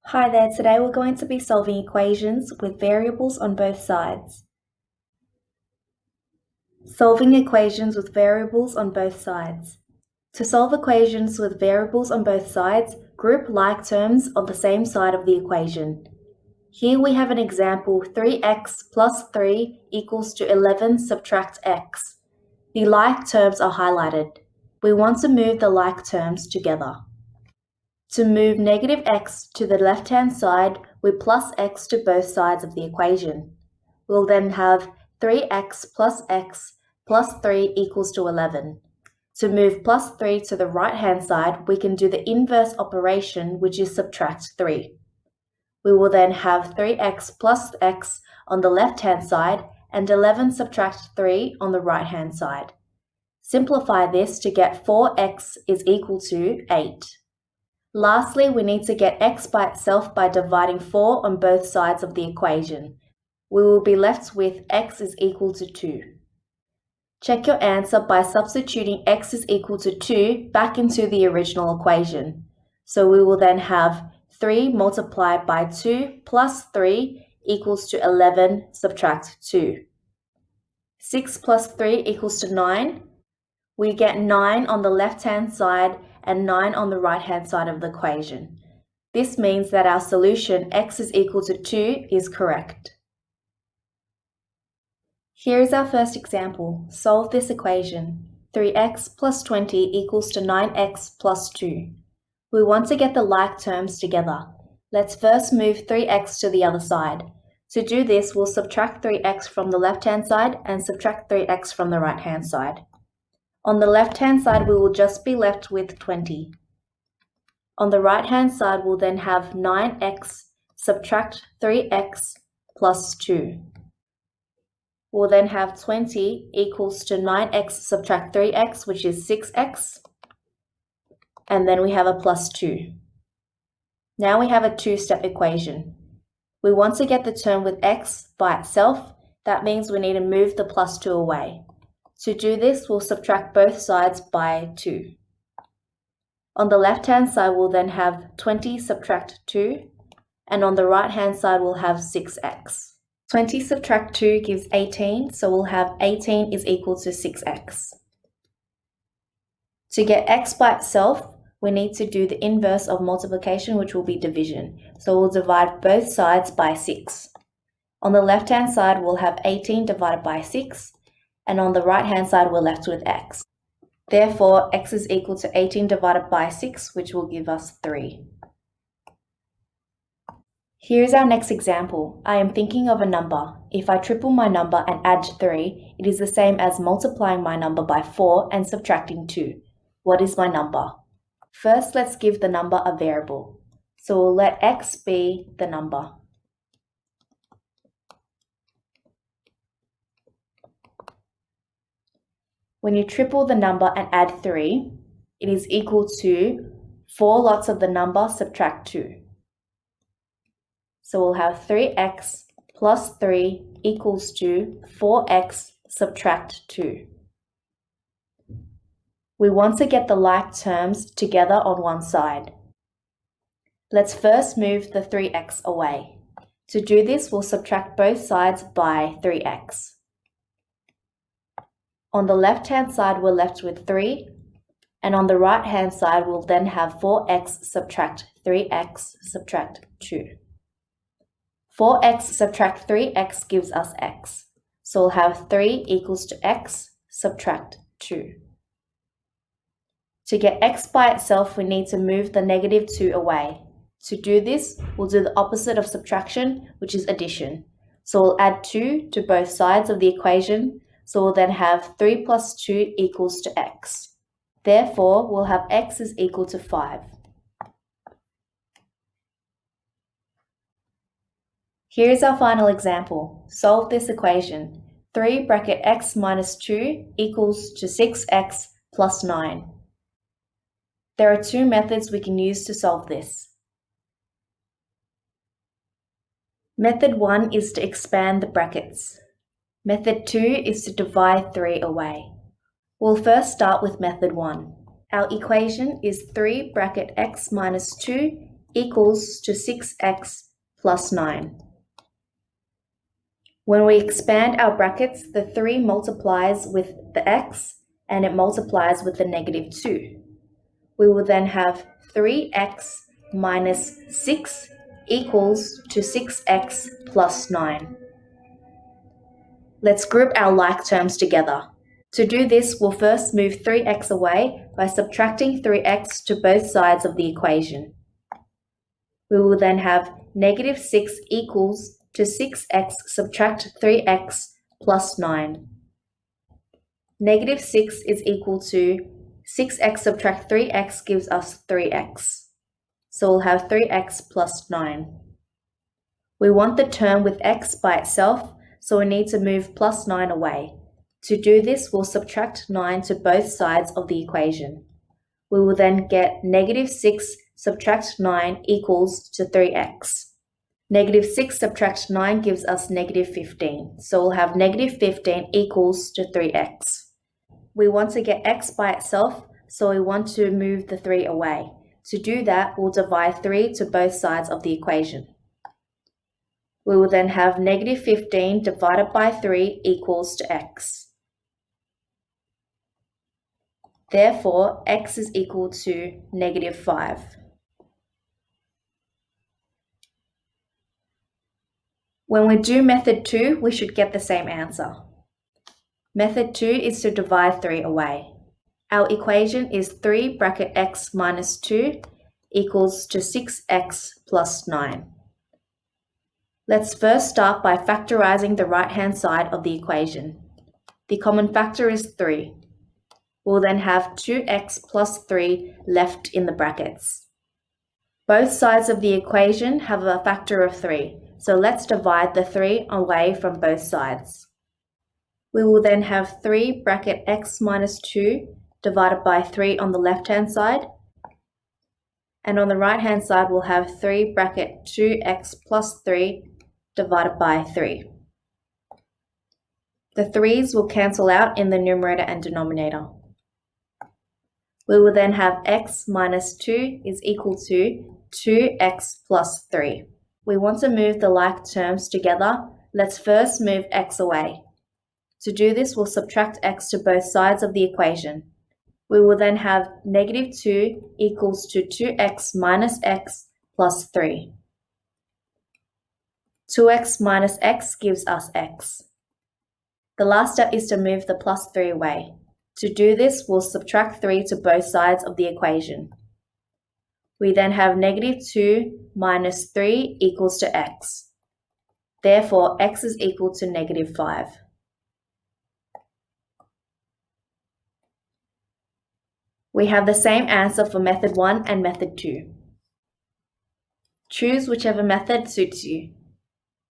Hi there, today we're going to be solving equations with variables on both sides. Solving equations with variables on both sides. To solve equations with variables on both sides, group like terms on the same side of the equation. Here we have an example, 3x plus 3 equals to 11 subtract x. The like terms are highlighted. We want to move the like terms together. To move negative x to the left-hand side, we plus x to both sides of the equation. We'll then have 3x plus 3 equals to 11. To move plus 3 to the right-hand side, we can do the inverse operation, which is subtract 3. We will then have 3x plus x on the left-hand side and 11 subtract 3 on the right-hand side. Simplify this to get 4x is equal to 8. Lastly, we need to get x by itself by dividing 4 on both sides of the equation. We will be left with x is equal to 2. Check your answer by substituting x is equal to 2 back into the original equation. So we will then have 3 multiplied by 2 plus 3 equals to 11 subtract 2. 6 plus 3 equals to 9. We get 9 on the left-hand side and 9 on the right-hand side of the equation. This means that our solution x is equal to 2 is correct. Here is our first example. Solve this equation. 3x plus 20 equals to 9x plus 2. We want to get the like terms together. Let's first move 3x to the other side. To do this, we'll subtract 3x from the left-hand side and subtract 3x from the right-hand side. On the left-hand side, we will just be left with 20. On the right-hand side, we'll then have 9x subtract 3x plus 2. We'll then have 20 equals to 9x subtract 3x, which is 6x. And then we have a plus 2. Now we have a two-step equation. We want to get the term with x by itself. That means we need to move the plus 2 away. To do this, we'll subtract both sides by 2. On the left-hand side, we'll then have 20 subtract 2, and on the right-hand side, we'll have 6x. 20 subtract 2 gives 18, so we'll have 18 is equal to 6x. To get x by itself, we need to do the inverse of multiplication, which will be division. So we'll divide both sides by 6. On the left-hand side, we'll have 18 divided by 6, and on the right-hand side, we're left with x. Therefore, x is equal to 18 divided by 6, which will give us 3. Here's our next example. I am thinking of a number. If I triple my number and add 3, it is the same as multiplying my number by 4 and subtracting 2. What is my number? First, let's give the number a variable. So we'll let x be the number. When you triple the number and add 3, it is equal to 4 lots of the number subtract 2. So we'll have 3x plus 3 equals to 4x subtract 2. We want to get the like terms together on one side. Let's first move the 3x away. To do this, we'll subtract both sides by 3x. On the left-hand side, we're left with 3, and on the right-hand side, we'll then have 4x subtract 3x subtract 2. 4x subtract 3x gives us x. So we'll have 3 equals to x subtract 2. To get x by itself, we need to move the negative 2 away. To do this, we'll do the opposite of subtraction, which is addition. So we'll add 2 to both sides of the equation. So we'll then have 3 plus 2 equals to x. Therefore, we'll have x is equal to 5. Here is our final example. Solve this equation. 3 bracket x minus 2 equals to 6x plus 9. There are two methods we can use to solve this. Method 1 is to expand the brackets. Method 2 is to divide 3 away. We'll first start with method 1. Our equation is 3 bracket x minus 2 equals to 6x plus 9. When we expand our brackets, the 3 multiplies with the x and it multiplies with the negative 2. We will then have 3x minus 6 equals to 6x plus 9. Let's group our like terms together. To do this, we'll first move 3x away by subtracting 3x to both sides of the equation. We will then have negative 6 equals to 6x subtract 3x plus 9. Negative 6 is equal to 6x subtract 3x gives us 3x. So we'll have 3x plus 9. We want the term with x by itself, so we need to move plus 9 away. To do this, we'll subtract 9 to both sides of the equation. We will then get negative 6 subtract 9 equals to 3x. Negative 6 subtract 9 gives us negative 15, so we'll have negative 15 equals to 3x. We want to get x by itself, so we want to move the 3 away. To do that, we'll divide 3 to both sides of the equation. We will then have negative 15 divided by 3 equals to x. Therefore, x is equal to negative 5. When we do method 2, we should get the same answer. Method 2 is to divide 3 away. Our equation is 3 bracket x minus 2 equals to 6x plus 9. Let's first start by factorizing the right-hand side of the equation. The common factor is 3. We'll then have 2x plus 3 left in the brackets. Both sides of the equation have a factor of 3, so let's divide the 3 away from both sides. We will then have 3 bracket x minus 2 divided by 3 on the left-hand side, and on the right-hand side we'll have 3 bracket 2x plus 3 divided by 3. The 3's will cancel out in the numerator and denominator. We will then have x minus 2 is equal to 2x plus 3. We want to move the like terms together. Let's first move x away. To do this, we'll subtract x to both sides of the equation. We will then have negative 2 equals to 2x minus x plus 3. 2x minus x gives us x. The last step is to move the plus 3 away. To do this, we'll subtract 3 to both sides of the equation. We then have negative 2 minus 3 equals to x. Therefore, x is equal to negative 5. We have the same answer for method 1 and method 2. Choose whichever method suits you.